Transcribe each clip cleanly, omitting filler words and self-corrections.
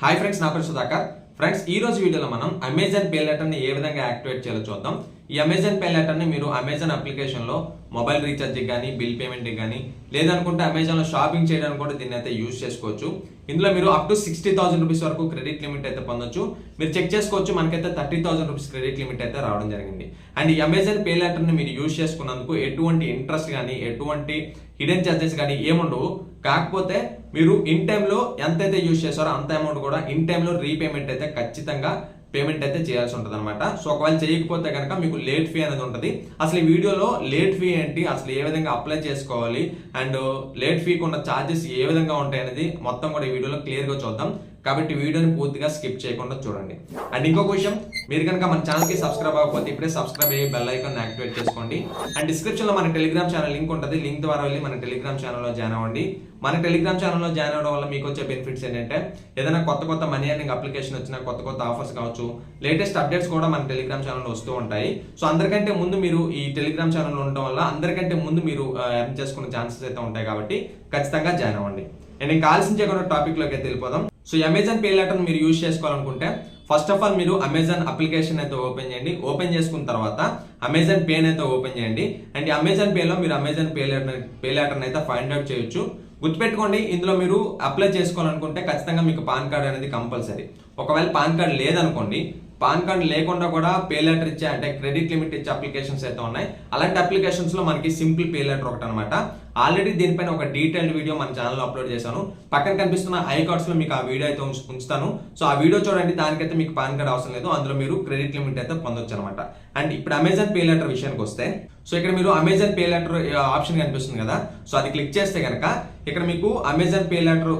Hi friends, నా పేరు Sudhakar. Friends, ఈ రోజు వీడియోలో మనం అమెజాన్ పే లెటర్ ని ఏ విధంగా యాక్టివేట్ చేయాలో చూద్దాం. ఈ అమెజాన్ పే లెటర్ ని మీరు అమెజాన్ అప్లికేషన్ లో మొబైల్ రీఛార్జ్ కానీ బిల్ పేమెంట్ కానీ లేదనుకుంటే అమెజాన్ లో షాపింగ్ చేయడానికి కూడా దీన్ని అయితే యూజ్ చేసుకోవచ్చు. ఇందులో మీరు అప్ టు 60,000 రూపీస్ వరకు క్రెడిట్ లిమిట్ అయితే పొందొచ్చు. మీరు చెక్ చేసుకోవచ్చు, మనకైతే 30,000 రూపీస్ క్రెడిట్ లిమిట్ అయితే రావడం జరిగింది. అండ్ ఈ అమెజాన్ పే లెటర్ ని మీరు యూజ్ చేసుకున్నందుకు ఎటువంటి ఇంట్రెస్ట్ కానీ ఎటువంటి హిడెన్ చార్జెస్ కానీ ఏముండవు. కాకపోతే మీరు ఇన్ టైంలో ఎంతైతే యూజ్ చేస్తారో అంత అమౌంట్ కూడా ఇన్ టైంలో రీపేమెంట్ అయితే ఖచ్చితంగా పేమెంట్ అయితే చేయాల్సి ఉంటుంది అనమాట. సో ఒకవేళ చేయకపోతే కనుక మీకు లేట్ ఫీ అనేది ఉంటుంది. అసలు ఈ వీడియోలో లేట్ ఫీ ఏంటి, అసలు ఏ విధంగా అప్లై చేసుకోవాలి అండ్ లేట్ ఫీకి ఉన్న ఛార్జెస్ ఏ విధంగా ఉంటాయి అనేది మొత్తం కూడా ఈ వీడియోలో క్లియర్గా చూద్దాం. కాబట్టి వీడియోని పూర్తిగా స్కిప్ చేయకుండా చూడండి. అండ్ ఇంకొక విషయం, మీరు కనుక మన ఛానల్కి సబ్స్క్రైబ్ అవ్వకపోతే ఇప్పుడే సబ్స్క్రైబ్ అయ్యి బెల్ ఐకాన్ యాక్టివేట్ చేసుకోండి. అండ్ డిస్క్రిప్షన్లో మన టెలిగ్రామ్ ఛానల్ లింక్ ఉంటుంది. లింక్ ద్వారా వెళ్ళి మన టెలిగ్రామ్ ఛానల్లో జాయిన్ అవ్వండి. మన టెలిగ్రామ్ ఛానల్లో జాయిన్ అవ్వడం వల్ల మీకు వచ్చే బెనిఫిట్స్ ఏంటంటే ఏదైనా కొత్త మనీ ఎర్నింగ్ అప్లికేషన్ వచ్చినా కొత్త ఆఫర్స్ కావచ్చు, లేటెస్ట్ అప్డేట్స్ కూడా మన టెలిగ్రామ్ ఛానల్లో వస్తూ ఉంటాయి. సో అందరికంటే ముందు మీరు ఈ టెలిగ్రామ్ ఛానల్లో ఉండడం వల్ల అందరికంటే ముందు మీరు ఎర్న్ చేసుకునే ఛాన్సెస్ అయితే ఉంటాయి. కాబట్టి ఖచ్చితంగా జాయిన్ అవ్వండి. నేను ఇంకా ఆలస్యం చేయకుండా టాపిక్లోకి అయితే వెళ్ళిపోదాం. సో అమెజాన్ పే లెటర్ మీరు యూజ్ చేసుకోవాలనుకుంటే ఫస్ట్ ఆఫ్ ఆల్ మీరు అమెజాన్ అప్లికేషన్ అయితే ఓపెన్ చేయండి. ఓపెన్ చేసుకున్న తర్వాత అమెజాన్ పే అయితే ఓపెన్ చేయండి. అండ్ అమెజాన్ పేలో మీరు అమెజాన్ పే లెటర్ అయితే ఫైండ్ అవుట్ చేయొచ్చు. గుర్తుపెట్టుకోండి, ఇందులో మీరు అప్లై చేసుకోవాలనుకుంటే ఖచ్చితంగా మీకు పాన్ కార్డ్ అనేది కంపల్సరీ. ఒకవేళ పాన్ కార్డ్ లేదనుకోండి, పాన్ కార్డ్ లేకుండా కూడా పే లెటర్ ఇచ్చే అంటే క్రెడిట్ లిమిట్ ఇచ్చే అప్లికేషన్స్ అయితే ఉన్నాయి. అలాంటి అప్లికేషన్స్ లో మనకి సింపుల్ పే లెటర్ ఒకటి అనమాట. ఆల్రెడీ దీనిపైన ఒక డీటెయిల్డ్ వీడియో మన ఛానల్లో అప్లోడ్ చేశాను. పక్కన కనిపిస్తున్న ఐ కార్డ్స్ లో మీకు ఆ వీడియో అయితే ఉంచుతాను. సో ఆ వీడియో చూడండి. దానికైతే మీకు పాన్ కార్డ్ అవసరం లేదు. అందులో మీరు క్రెడిట్ లిమిట్ అయితే పొందొచ్చు అనమాట. అండ్ ఇప్పుడు అమెజాన్ పే లెటర్ విషయానికి వస్తే, సో ఇక్కడ మీరు అమెజాన్ పే లెటర్ ఆప్షన్ కనిపిస్తుంది కదా, సో అది క్లిక్ చేస్తే కనుక ఇక్కడ మీకు Amazon Pay later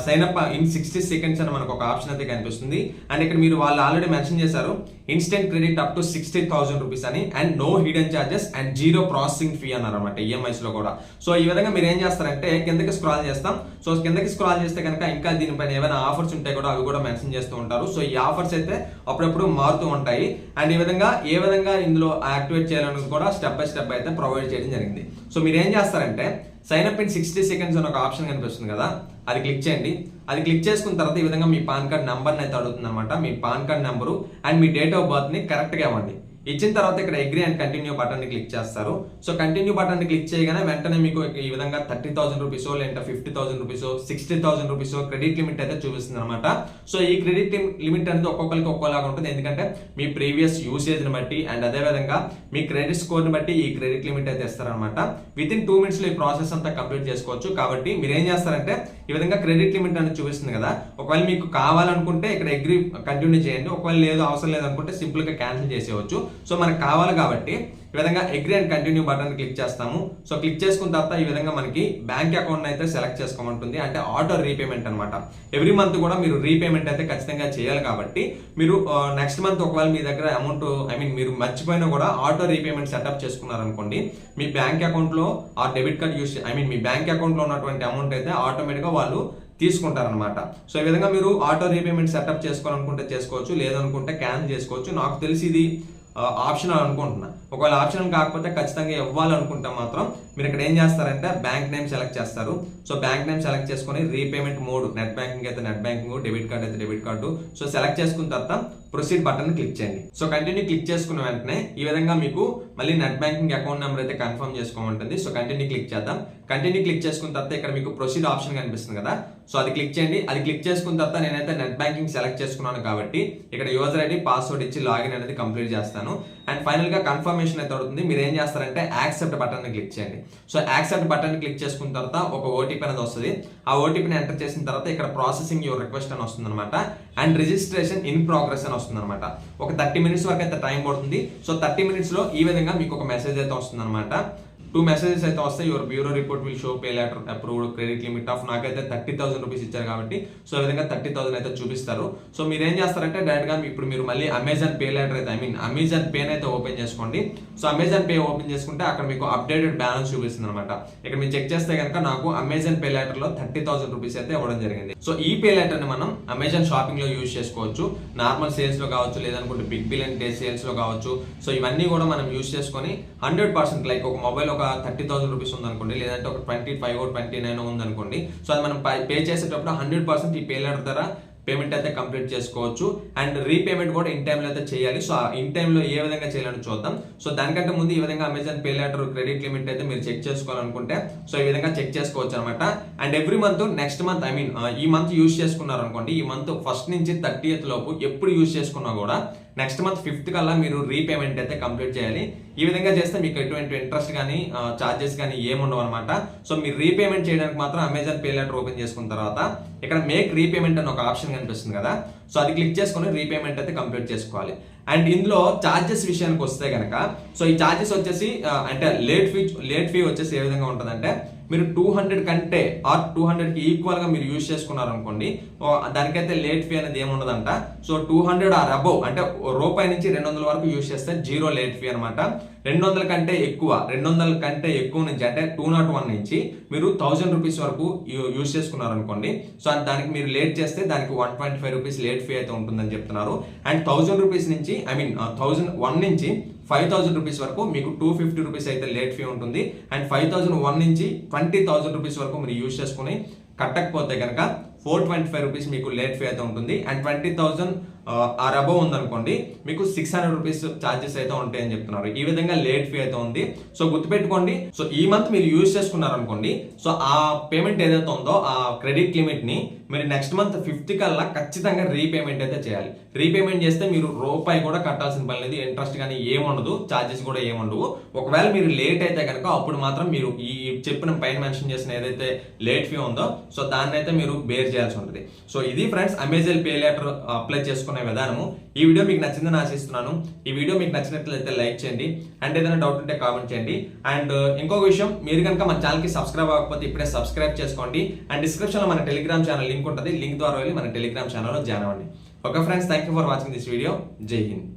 sign up in 60 seconds అని మనకు ఒక ఆప్షన్ అయితే కనిపిస్తుంది. అండ్ ఇక్కడ మీరు వాళ్ళు ఆల్రెడీ మెన్షన్ చేశారు instant credit up to 60,000 rupees అని, and no hidden charges and zero processing fee అన్నారు అనమాట ఈఎంఐస్ లో కూడా. సో ఈ విధంగా మీరు ఏం చేస్తారంటే కిందకి స్క్రాల్ చేస్తాం. సో కిందకి స్క్రాల్ చేస్తే కనుక ఇంకా దీనిపైన ఏమైనా ఆఫర్స్ ఉంటాయి కూడా, అవి కూడా మెన్షన్ చేస్తూ ఉంటారు. సో ఈ ఆఫర్స్ అయితే అప్పుడప్పుడు మారుతూ ఉంటాయి. అండ్ ఈ విధంగా ఏ విధంగా ఇందులో యాక్టివేట్ చేయాలని కూడా స్టెప్ బై స్టెప్ అయితే ప్రొవైడ్ చేయడం జరిగింది. సో మీరు ఏం చేస్తారంటే సైన్ అప్ ఇన్ 60 seconds అని ఒక ఆప్షన్ కనిపిస్తుంది కదా, అది క్లిక్ చేయండి. అది క్లిక్ చేసుకున్న తర్వాత ఈ విధంగా మీ పాన్ కార్డ్ నెంబర్ని అయితే అడుగుతుంది అనమాట. మీ పాన్ కార్డ్ నెంబరు అండ్ మీ డేట్ ఆఫ్ బర్త్ ని కరెక్ట్ గా ఇవ్వండి. ఇచ్చిన తర్వాత ఇక్కడ అగ్రీ అండ్ కంటిన్యూ బటన్ ని క్లిక్ చేస్తారు. సో కంటిన్యూ బటన్ ని క్లిక్ చేయగానే వెంటనే మీకు ఈ విధంగా 30,000 రూపీస్ లేదా 50,000 రూపీస్ 60,000 రూపీస్ క్రెడిట్ లిమిట్ అయితే చూపిస్తుంది అనమాట. సో ఈ క్రెడిట్ లిమిట్ అనేది ఒక్కొక్కరికి ఒక్కోలాగా ఉంటుంది. ఎందుకంటే మీ ప్రీవియస్ యూసేజ్ ని బట్టి అండ్ అదే విధంగా మీ క్రెడిట్ స్కోర్ ని బట్టి ఈ క్రెడిట్ లిమిట్ అయితే ఇస్తారనమాట. విత్ ఇన్ 2 minutes లో ఈ ప్రాసెస్ అంతా కంప్లీట్ చేసుకోవచ్చు. కాబట్టి మీరు ఏం చేస్తారంటే ఈ విధంగా క్రెడిట్ లిమిట్ అనేది చూపిస్తుంది కదా, ఒకవేళ మీకు కావాలనుకుంటే ఇక్కడ అగ్రీ కంటిన్యూ చేయండి. ఒకవేళ లేదు అవసరం లేదనుకుంటే సింపుల్ గా క్యాన్సిల్ చేసేయచ్చు. సో మనకు కావాలి కాబట్టి ఈ విధంగా agree and continue button click చేస్తాము. సో క్లిక్ చేసుకున్న తర్వాత ఈ విధంగా మనకి బ్యాంక్ అకౌంట్ అయితే సెలెక్ట్ చేసుకోమంటుంది. అంటే ఆటో రీపేమెంట్ అనమాట. ఎవ్రీ మంత్ కూడా మీరు రీపేమెంట్ అయితే ఖచ్చితంగా చేయాలి. కాబట్టి మీరు నెక్స్ట్ మంత్ ఒకవేళ మీ దగ్గర అమౌంట్ మీరు మర్చిపోయినా కూడా ఆటో రీపేమెంట్ సెటప్ చేసుకున్నారనుకోండి, మీ బ్యాంక్ అకౌంట్ లో ఆ డెబిట్ కార్డ్ యూస్ మీ బ్యాంక్ అకౌంట్ లో ఉన్నటువంటి అమౌంట్ అయితే ఆటోమేటిక్ గా వాళ్ళు తీసుకుంటారనమాట. సో ఈ విధంగా మీరు ఆటో రీపేమెంట్ సెటప్ చేసుకోవాలనుకుంటే చేసుకోవచ్చు, లేదనుకుంటే క్యాన్సిల్ చేసుకోవచ్చు. నాకు తెలిసి ఇది ఆప్షనల్ అనుకుంటున్నా. ఒకవేళ ఆప్షనల్ కాకపోతే ఖచ్చితంగా ఇవ్వాలనుకుంటే మాత్రం మీరు ఇక్కడ ఏం చేస్తారంటే బ్యాంక్ నేమ్ సెలెక్ట్ చేస్తారు. సో బ్యాంక్ నేమ్ సెలెక్ట్ చేసుకొని రీపేమెంట్ మోడ్, నెట్ బ్యాంకింగ్ అయితే నెట్ బ్యాంకింగ్, డెబిట్ కార్డ్ అయితే డెబిట్ కార్డు. సో సెలెక్ట్ చేసుకున్న తర్వాత ప్రొసీడ్ బటన్ క్లిక్ చేయండి. సో కంటిన్యూ క్లిక్ చేసుకున్న వెంటనే ఈ విధంగా మీకు మళ్ళీ నెట్ బ్యాంకింగ్ అకౌంట్ నెంబర్ అయితే కన్ఫర్మ్ చేసుకోమంటుంది. సో కంటిన్యూ క్లిక్ చేద్దాం. కంటిన్యూ క్లిక్ చేసుకున్న తర్వాత ఇక్కడ మీకు ప్రొసీడ్ ఆప్షన్ కనిపిస్తుంది కదా, సో అది క్లిక్ చేయండి. అది క్లిక్ చేసుకున్న తర్వాత నేనైతే నెట్ బ్యాంకింగ్ సెలెక్ట్ చేసుకున్నాను కాబట్టి ఇక్కడ యూజర్ ఐడి పాస్వర్డ్ ఇచ్చి లాగిన్ అనేది కంప్లీట్ చేస్తాను. అండ్ ఫైనల్ గా కన్ఫర్మేషన్ అయితే అవుతుంది. మీరు ఏం చేస్తారంటే యాక్సెప్ట్ బటన్ ని క్లిక్ చేయండి. సో యాక్సెప్ట్ బటన్ ని క్లిక్ చేసుకున్న తర్వాత ఒక ఓటీపీ అనేది వస్తుంది. ఆ ఓటీపీని ఎంటర్ చేసిన తర్వాత ఇక్కడ ప్రాసెసింగ్ యువర్ రిక్వెస్ట్ అని వస్తుంది అనమాట. అండ్ రిజిస్ట్రేషన్ ఇన్ ప్రోగ్రెస్ అని వస్తుంది అనమాట. ఒక 30 minutes వరకు అయితే టైం పడుతుంది. సో 30 minutes లో ఈ విధంగా మీకు ఒక మెసేజ్ అయితే వస్తుంది అనమాట. 2 messages అయితే వస్తాయి. Your bureau report will show pay letter approved credit limit of, నాకైతే 30,000 రూపీస్ ఇచ్చారు కాబట్టి సో ఈ విధంగా 30,000 అయితే చూపిస్తారు. సో మీరు ఏం చేస్తారంటే డైరెక్ట్ గా ఇప్పుడు మీరు మళ్ళీ అమెజాన్ పే లెటర్ అయితే అమెజాన్ పే అయితే ఓపెన్ చేసుకోండి. సో అమెజాన్ పే ఓపెన్ చేసుకుంటే అక్కడ మీకు అప్డేటెడ్ బ్యాలెన్స్ చూపిస్తుంది అనమాట. ఇక్కడ మీరు చెక్ చేస్తే కనుక నాకు అమెజాన్ పే లెటర్ లో 30,000 రూపీస్ అయితే ఇవ్వడం జరిగింది. సో ఈ పే లెటర్ ని మనం అమెజాన్ షాపింగ్ లో యూజ్ చేసుకోవచ్చు. నార్మల్ సేల్స్ లో కావచ్చు, లేదనుకుంటే బిగ్ బిలియన్ డే సేల్స్ లో కావచ్చు. సో ఇవన్నీ కూడా మనం యూజ్ చేసుకొని 100% లైక్ ఒక మొబైల్ ఒక 30,000 రూపీస్ ఉందనుకోండి, లేదంటే ఒక 25 29 ఉందనుకోండి. సో అది మనం పే చేసేటప్పుడు 100% ఈ పే లెటర్ ద్వారా పేమెంట్ అయితే కంప్లీట్ చేసుకోవచ్చు. అండ్ రీపేమెంట్ కూడా ఇన్ టైంలో అయితే చేయాలి. సో ఇన్ టైంలో ఏ విధంగా చేయాలని చూద్దాం. సో దానికంటే ముందు ఈ విధంగా Amazon Pay letter credit limit అయితే మీరు చెక్ చేసుకోవాలనుకుంటే సో ఈ విధంగా చెక్ చేసుకోవచ్చు అనమాట. And every month next month ఈ మంత్ యూజ్ చేసుకున్నారు అనుకోండి, ఈ మంత్ ఫస్ట్ నుంచి 30th లోపు ఎప్పుడు యూజ్ చేసుకున్నా కూడా నెక్స్ట్ మంత్ 5th కల్లా మీరు రీపేమెంట్ అయితే కంప్లీట్ చేయాలి. ఈ విధంగా చేస్తే మీకు ఎటువంటి ఇంట్రెస్ట్ కానీ చార్జెస్ కానీ ఏముండవు అనమాట. సో మీరు రీపేమెంట్ చేయడానికి మాత్రం అమెజాన్ పే లెటర్ ఓపెన్ చేసుకున్న తర్వాత ఇక్కడ మేక్ రీపేమెంట్ అని ఒక ఆప్షన్ కనిపిస్తుంది కదా, సో అది క్లిక్ చేసుకుని రీపేమెంట్ అయితే కంప్లీట్ చేసుకోవాలి. అండ్ ఇందులో చార్జెస్ విషయానికి వస్తే కనుక సో ఈ చార్జెస్ వచ్చేసి అంటే లేట్ ఫీ వచ్చేసి ఏ విధంగా ఉంటుందంటే, మీరు 200 కంటే ఆర్ 200కి ఈక్వల్ గా మీరు యూజ్ చేసుకున్నారు అనుకోండి, దానికైతే లేట్ ఫీ అనేది ఏముండదంట. సో 200 ఆర్ అబౌవ్ అంటే రూపాయి నుంచి 200 వరకు యూజ్ చేస్తే జీరో లేట్ ఫీ అనమాట. 200 కంటే ఎక్కువ నుంచి అంటే 201 నుంచి మీరు 1000 రూపీస్ వరకు యూజ్ చేసుకున్నారు అనుకోండి, సో దానికి మీరు లేట్ చేస్తే దానికి 125 రూపీస్ లేట్ ఫీ అయితే ఉంటుందని చెప్తున్నారు. అండ్ 1000 రూపీస్ నుంచి 1001 నుంచి 5000 రూపీస్ వరకు మీకు 250 రూపీస్ అయితే లేట్ ఫీ ఉంటుంది. అండ్ 5001 నుంచి 20,000 రూపీస్ వరకు మీరు యూజ్ చేసుకుని కట్టకపోతే కనుక 425 రూపీస్ మీకు లేట్ ఫీ అయితే ఉంటుంది. అండ్ 20,000 ఆర్ అబౌవ్ ఉందనుకోండి, మీకు 600 రూపీస్ ఛార్జెస్ అయితే ఉంటాయని చెప్తున్నారు. ఈ విధంగా లేట్ ఫీ అయితే ఉంది. సో గుర్తుపెట్టుకోండి, సో ఈ మంత్ మీరు యూజ్ చేసుకున్నారు అనుకోండి, సో ఆ పేమెంట్ ఏదైతే ఉందో ఆ క్రెడిట్ లిమిట్ ని మీరు నెక్స్ట్ మంత్ 5th కల్లా ఖచ్చితంగా రీపేమెంట్ అయితే చేయాలి. రీపేమెంట్ చేస్తే మీరు రూపాయి కూడా కట్టాల్సిన పని లేదు, ఇంట్రెస్ట్ కానీ ఏముండదు, ఛార్జెస్ కూడా ఏముండవు. ఒకవేళ మీరు లేట్ అయితే కనుక అప్పుడు మాత్రం మీరు ఈ చెప్పిన పైన మెన్షన్ చేసిన ఏదైతే లేట్ ఫీ ఉందో సో దాన్ని అయితే మీరు బేర్ చేయాల్సి ఉంటుంది. సో ఇది friends Amazon Pay letter apply చేసుకునే విధానము. ఈ వీడియో మీకు నచ్చిందని ఆశిస్తున్నాను. ఈ వీడియో మీకు నచ్చినట్లయితే లైక్ చేయండి. అండ్ ఏదైనా డౌట్ ఉంటే కామెంట్ చేయండి. అండ్ ఇంకొక విషయం, మీరు కనుక మన ఛానల్ కి సబ్స్క్రైబ్ అవ్వకపోతే ఇప్పుడే సబ్స్క్రైబ్ చేసుకోండి. అండ్ డిస్క్రిప్షన్ లో మన టెలిగ్రామ్ ఛానల్ లింక్ ఉంటుంది, లింక్ ద్వారా వెళ్ళి మన టెలిగ్రామ్ ఛానల్లో జాయిన్ అవ్వండి. Okay friends, thank you for watching this video. జై హింద్.